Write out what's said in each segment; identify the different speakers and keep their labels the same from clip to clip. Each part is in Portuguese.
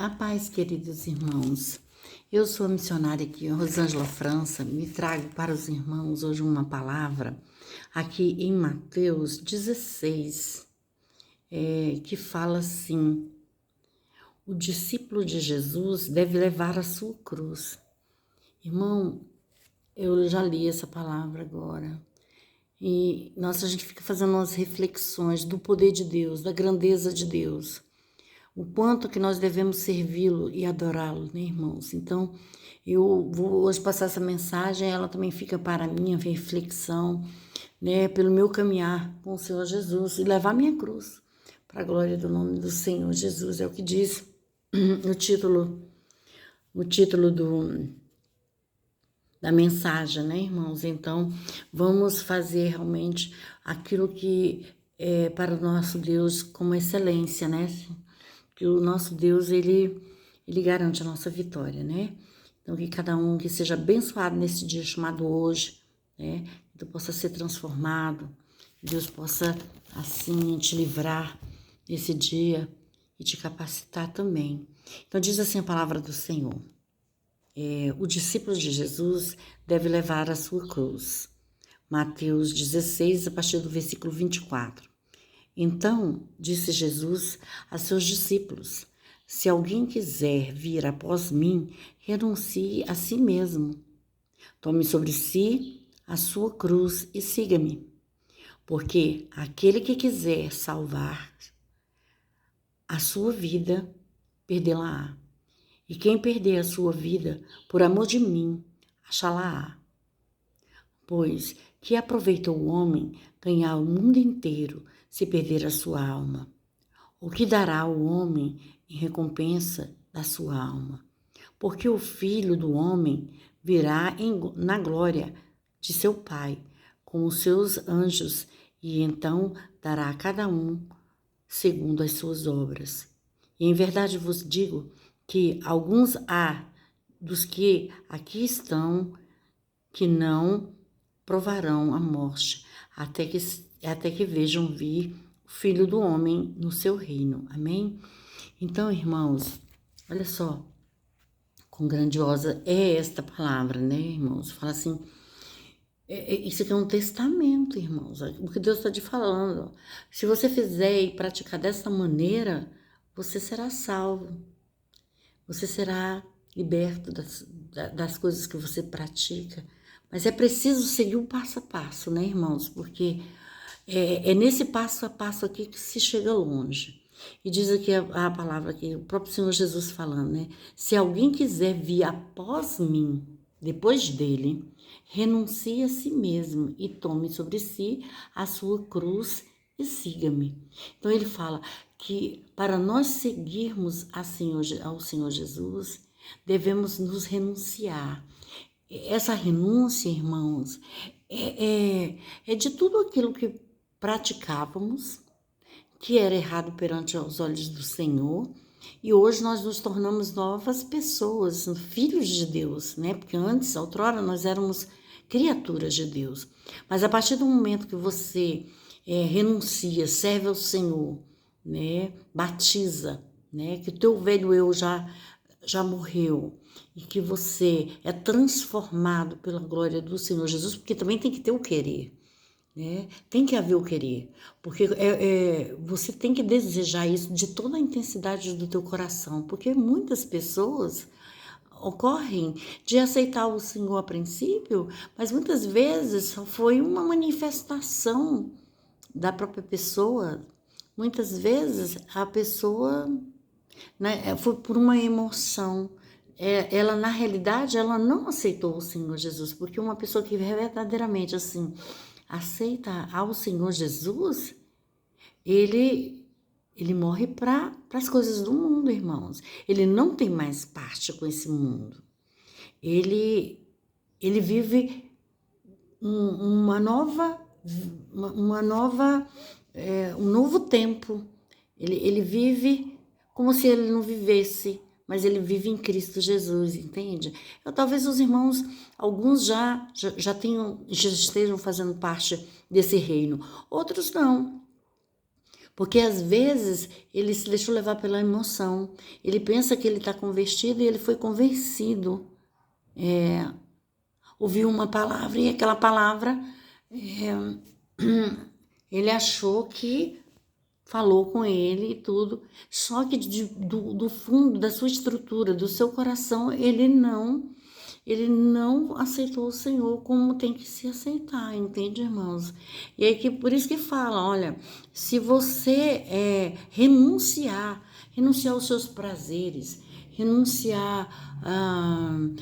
Speaker 1: A paz, queridos irmãos. Eu sou a missionária aqui, Rosângela França. Me trago para os irmãos hoje uma palavra aqui em Mateus 16, que fala assim: o discípulo de Jesus deve levar a sua cruz. Irmão, eu já li essa palavra agora. E, nossa, a gente fica fazendo umas reflexões do poder de Deus, da grandeza de Deus. O quanto que nós devemos servi-lo e adorá-lo, né, irmãos? Então, eu vou hoje passar essa mensagem, ela também fica para a minha reflexão, né, pelo meu caminhar com o Senhor Jesus e levar minha cruz para a glória do nome do Senhor Jesus. É o que diz o título da mensagem, né, irmãos? Então, vamos fazer realmente aquilo que é para o nosso Deus como excelência, né? Que o nosso Deus, ele garante a nossa vitória, né? Então, que cada um que seja abençoado nesse dia chamado hoje, né? Que tu possa ser transformado, que Deus possa, assim, te livrar nesse dia e te capacitar também. Então, diz assim a palavra do Senhor. O discípulo de Jesus deve levar a sua cruz. Mateus 16, a partir do versículo 24. Então, disse Jesus a seus discípulos: se alguém quiser vir após mim, renuncie a si mesmo. Tome sobre si a sua cruz e siga-me. Porque aquele que quiser salvar a sua vida, perdê-la-á. E quem perder a sua vida por amor de mim, achá-la-á. Pois que aproveita o homem ganhar o mundo inteiro se perder a sua alma? O que dará o homem em recompensa da sua alma? Porque o Filho do Homem virá na glória de seu Pai com os seus anjos e então dará a cada um segundo as suas obras. E em verdade vos digo que alguns há dos que aqui estão que não provarão a morte até que vejam vir o Filho do Homem no seu reino. Amém? Então, irmãos, olha só, quão grandiosa é esta palavra, né, irmãos? Fala assim, isso aqui é um testamento, irmãos, o que Deus está te falando. Se você fizer e praticar dessa maneira, você será salvo. Você será liberto das coisas que você pratica. Mas é preciso seguir o passo a passo, né, irmãos? Porque é nesse passo a passo aqui que se chega longe. E diz aqui a palavra aqui, o próprio Senhor Jesus falando, né? Se alguém quiser vir após mim, depois dele, renuncie a si mesmo e tome sobre si a sua cruz e siga-me. Então ele fala que para nós seguirmos ao Senhor Jesus, devemos nos renunciar. Essa renúncia, irmãos, é de tudo aquilo que praticávamos, que era errado perante os olhos do Senhor, e hoje nós nos tornamos novas pessoas, filhos de Deus, né? Porque antes, outrora, nós éramos criaturas de Deus. Mas a partir do momento que você renuncia, serve ao Senhor, né? Batiza, né? Que o teu velho eu já morreu e que você é transformado pela glória do Senhor Jesus, porque também tem que ter o querer, né? Tem que haver o querer, porque você tem que desejar isso de toda a intensidade do teu coração, porque muitas pessoas ocorrem de aceitar o Senhor a princípio, mas muitas vezes foi uma manifestação da própria pessoa. Muitas vezes a pessoa, né, foi por uma emoção. Ela, na realidade, ela não aceitou o Senhor Jesus, porque uma pessoa que verdadeiramente, assim, aceita ao Senhor Jesus, ele morre para as coisas do mundo, irmãos. Ele não tem mais parte com esse mundo. Ele vive um novo tempo. Ele vive como se ele não vivesse, mas ele vive em Cristo Jesus, entende? Talvez os irmãos, alguns já estejam fazendo parte desse reino, outros não. Porque às vezes ele se deixou levar pela emoção. Ele pensa que ele está convertido e ele foi convencido. Ouviu uma palavra e aquela palavra ele achou que falou com ele e tudo. Só que do fundo da sua estrutura, do seu coração, ele não aceitou o Senhor como tem que se aceitar, entende, irmãos? E aí por isso que fala, olha, se você renunciar aos seus prazeres, renunciar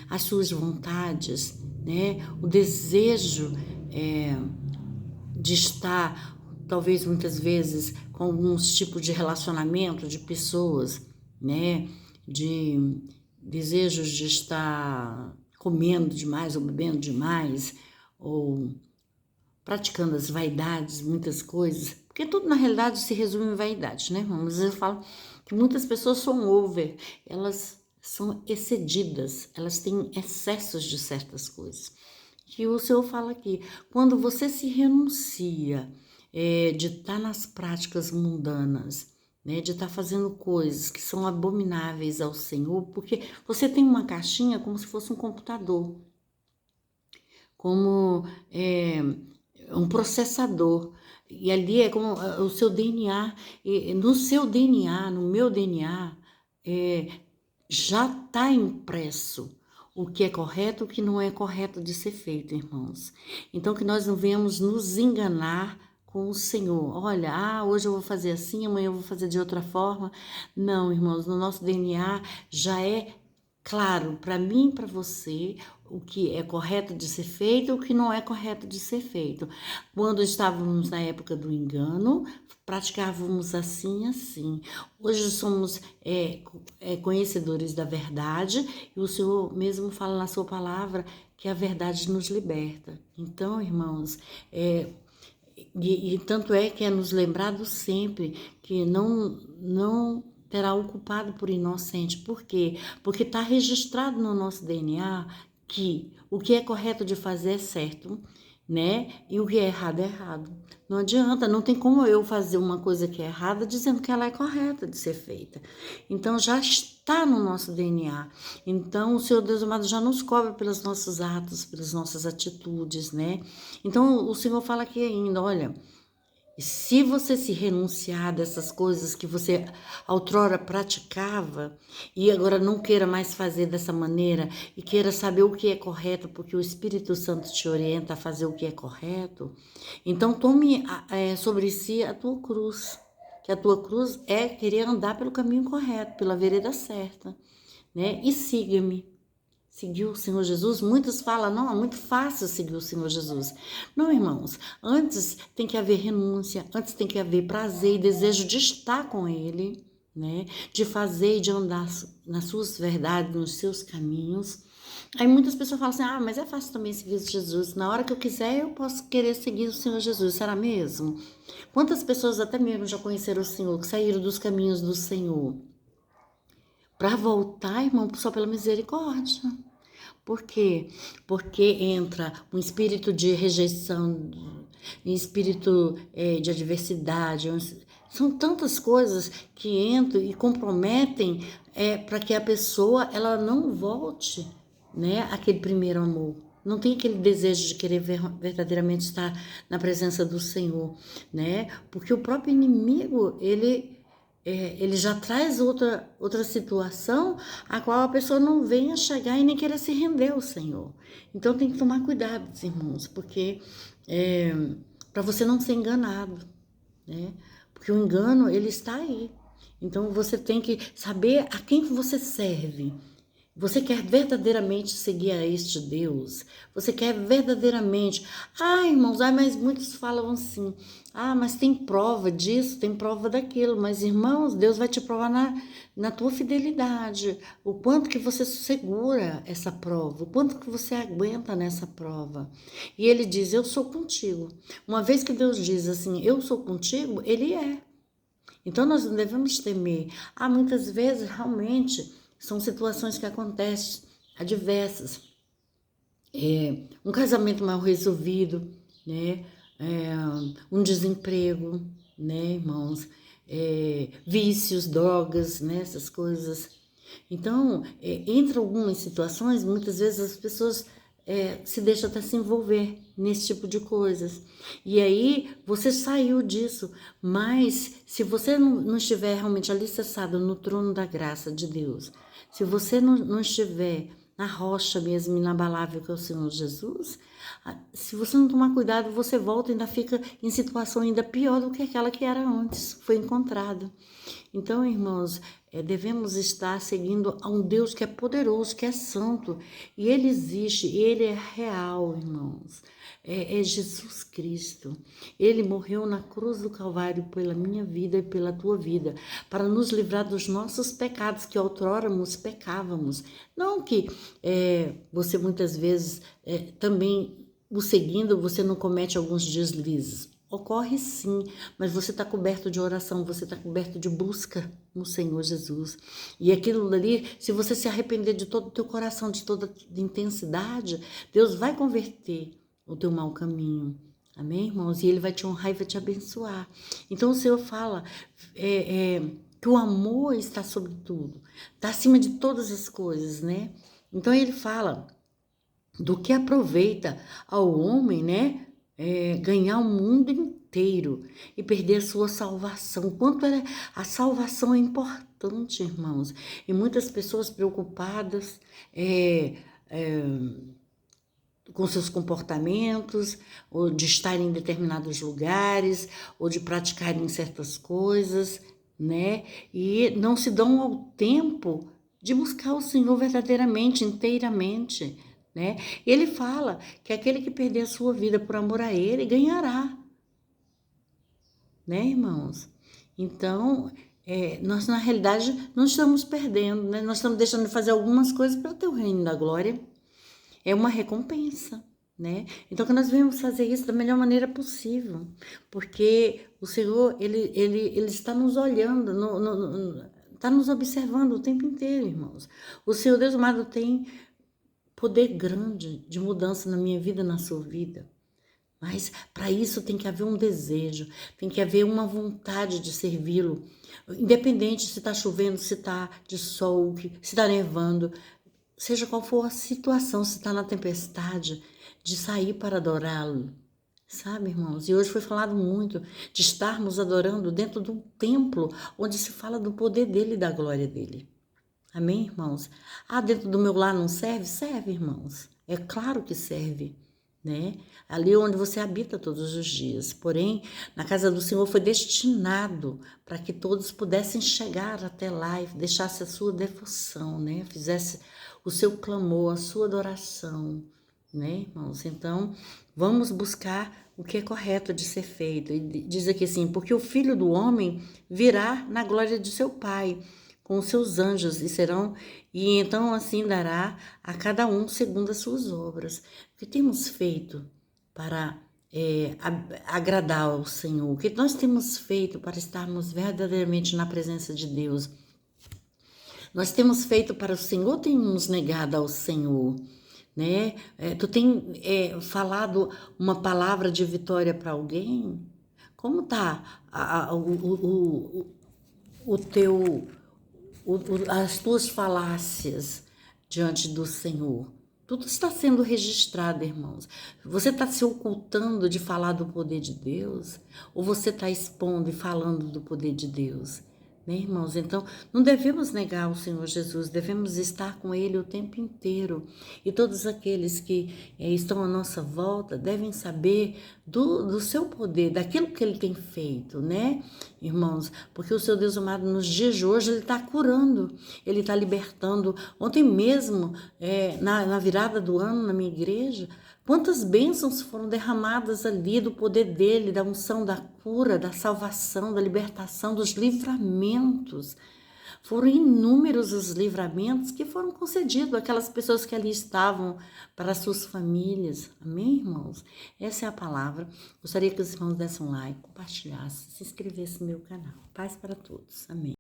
Speaker 1: às suas vontades, né? O desejo de estar, talvez muitas vezes, com alguns tipos de relacionamento de pessoas, né? De desejos de estar comendo demais ou bebendo demais, ou praticando as vaidades, muitas coisas, porque tudo na realidade se resume em vaidades, né, irmãos? Eu falo que muitas pessoas são over, elas são excedidas, elas têm excessos de certas coisas. Que o Senhor fala aqui, quando você se renuncia de estar nas práticas mundanas, né, de estar fazendo coisas que são abomináveis ao Senhor, porque você tem uma caixinha como se fosse um computador, como um processador, e ali é como o seu DNA, e no seu DNA, no meu DNA, já está impresso o que é correto, o que não é correto de ser feito, irmãos. Então, que nós não venhamos nos enganar com o Senhor. Olha, hoje eu vou fazer assim, amanhã eu vou fazer de outra forma. Não, irmãos, no nosso DNA já é claro para mim e para você o que é correto de ser feito e o que não é correto de ser feito. Quando estávamos na época do engano, praticávamos assim, assim. Hoje somos conhecedores da verdade e o Senhor mesmo fala na sua palavra que a verdade nos liberta. Então, irmãos, e tanto é que é nos lembrado sempre que não terá o culpado por inocente. Por quê? Porque está registrado no nosso DNA que o que é correto de fazer é certo, né? E o que é errado. Não adianta, não tem como eu fazer uma coisa que é errada dizendo que ela é correta de ser feita. Então já está no nosso DNA. Então o Senhor Deus amado já nos cobra pelos nossos atos, pelas nossas atitudes, né? Então o Senhor fala aqui ainda, olha, se você se renunciar dessas coisas que você outrora praticava e agora não queira mais fazer dessa maneira e queira saber o que é correto, porque o Espírito Santo te orienta a fazer o que é correto, então tome sobre si a tua cruz, que a tua cruz é querer andar pelo caminho correto, pela vereda certa, né? E siga-me. Seguir o Senhor Jesus, muitos falam, não, é muito fácil seguir o Senhor Jesus. Não, irmãos, antes tem que haver renúncia, antes tem que haver prazer e desejo de estar com Ele, né? De fazer e de andar nas suas verdades, nos seus caminhos. Aí muitas pessoas falam assim, mas é fácil também seguir Jesus. Na hora que eu quiser, eu posso querer seguir o Senhor Jesus. Será mesmo? Quantas pessoas até mesmo já conheceram o Senhor, que saíram dos caminhos do Senhor? Para voltar, irmão, só pela misericórdia. Por quê? Porque entra um espírito de rejeição, um espírito de adversidade. São tantas coisas que entram e comprometem para que a pessoa ela não volte, né, àquele primeiro amor. Não tem aquele desejo de querer verdadeiramente estar na presença do Senhor, né? Porque o próprio inimigo, ele já traz outra situação a qual a pessoa não venha chegar e nem queira se render ao Senhor. Então tem que tomar cuidado, irmãos, porque para você não ser enganado, né? Porque o engano, ele está aí. Então você tem que saber a quem você serve. Você quer verdadeiramente seguir a este Deus? Você quer verdadeiramente... irmãos, mas muitos falam assim, mas tem prova disso, tem prova daquilo. Mas, irmãos, Deus vai te provar na tua fidelidade. O quanto que você segura essa prova, o quanto que você aguenta nessa prova. E Ele diz, eu sou contigo. Uma vez que Deus diz assim, eu sou contigo, Ele é. Então, nós não devemos temer. Muitas vezes, realmente... São situações que acontecem adversas. Um casamento mal resolvido, né? Um desemprego, né, irmãos? Vícios, drogas, né, essas coisas. Então, entre algumas situações, muitas vezes as pessoas se deixam até se envolver nesse tipo de coisas. E aí, você saiu disso, mas se você não estiver realmente alicerçado no trono da graça de Deus, se você não estiver na rocha mesmo, inabalável que é o Senhor Jesus, se você não tomar cuidado, você volta e ainda fica em situação ainda pior do que aquela que era antes, foi encontrada. Então, irmãos, devemos estar seguindo a um Deus que é poderoso, que é santo, e Ele existe, e Ele é real, irmãos. É Jesus Cristo. Ele morreu na cruz do Calvário pela minha vida e pela tua vida, para nos livrar dos nossos pecados, que outrora nos pecávamos. Não que você muitas vezes também, o seguindo, você não comete alguns deslizes. Ocorre sim, mas você está coberto de oração, você está coberto de busca no Senhor Jesus. E aquilo ali, se você se arrepender de todo o teu coração, de toda a intensidade, Deus vai converter o teu mau caminho. Amém, irmãos? E Ele vai te honrar e vai te abençoar. Então o Senhor fala que o amor está sobre tudo, está acima de todas as coisas, né? Então Ele fala do que aproveita ao homem, né? Ganhar o mundo inteiro e perder a sua salvação. Quanto a salvação é importante, irmãos. E muitas pessoas preocupadas com seus comportamentos, ou de estar em determinados lugares, ou de praticarem certas coisas, né? E não se dão ao tempo de buscar o Senhor verdadeiramente, inteiramente, né? E Ele fala que aquele que perder a sua vida por amor a Ele ganhará, né, irmãos? Então, nós na realidade não estamos perdendo, né? Nós estamos deixando de fazer algumas coisas para ter o reino da glória. É uma recompensa, né? Então, que nós devemos fazer isso da melhor maneira possível, porque o Senhor, ele está nos olhando, está nos observando o tempo inteiro, irmãos. O Senhor Deus amado tem poder grande de mudança na minha vida, na sua vida. Mas para isso tem que haver um desejo, tem que haver uma vontade de servi-lo. Independente se está chovendo, se está de sol, se está nevando, seja qual for a situação, se está na tempestade, de sair para adorá-lo. Sabe, irmãos? E hoje foi falado muito de estarmos adorando dentro de um templo onde se fala do poder dele e da glória dele. Amém, irmãos? Dentro do meu lar não serve? Serve, irmãos. É claro que serve, né? Ali onde você habita todos os dias. Porém, na casa do Senhor foi destinado para que todos pudessem chegar até lá e deixasse a sua devoção, né? Fizesse o seu clamor, a sua adoração, né, irmãos? Então, vamos buscar o que é correto de ser feito. E diz aqui assim, porque o Filho do Homem virá na glória de seu Pai, com os seus anjos, e então assim dará a cada um segundo as suas obras. O que temos feito para agradar ao Senhor? O que nós temos feito para estarmos verdadeiramente na presença de Deus? Nós temos feito para o Senhor, temos negado ao Senhor, né? Tu tem falado uma palavra de vitória para alguém? Como está o teu as tuas falácias diante do Senhor? Tudo está sendo registrado, irmãos. Você está se ocultando de falar do poder de Deus? Ou você está expondo e falando do poder de Deus? Né, irmãos? Então, não devemos negar o Senhor Jesus, devemos estar com Ele o tempo inteiro. E todos aqueles que estão à nossa volta devem saber do seu poder, daquilo que Ele tem feito, né, irmãos? Porque o seu Deus amado, nos dias de hoje, Ele está curando, Ele está libertando. Ontem mesmo, na virada do ano, na minha igreja, quantas bênçãos foram derramadas ali do poder dele, da unção, da cura, da salvação, da libertação, dos livramentos. Foram inúmeros os livramentos que foram concedidos àquelas pessoas que ali estavam, para as suas famílias. Amém, irmãos? Essa é a palavra. Gostaria que os irmãos dessem um like, compartilhassem, se inscrevessem no meu canal. Paz para todos. Amém.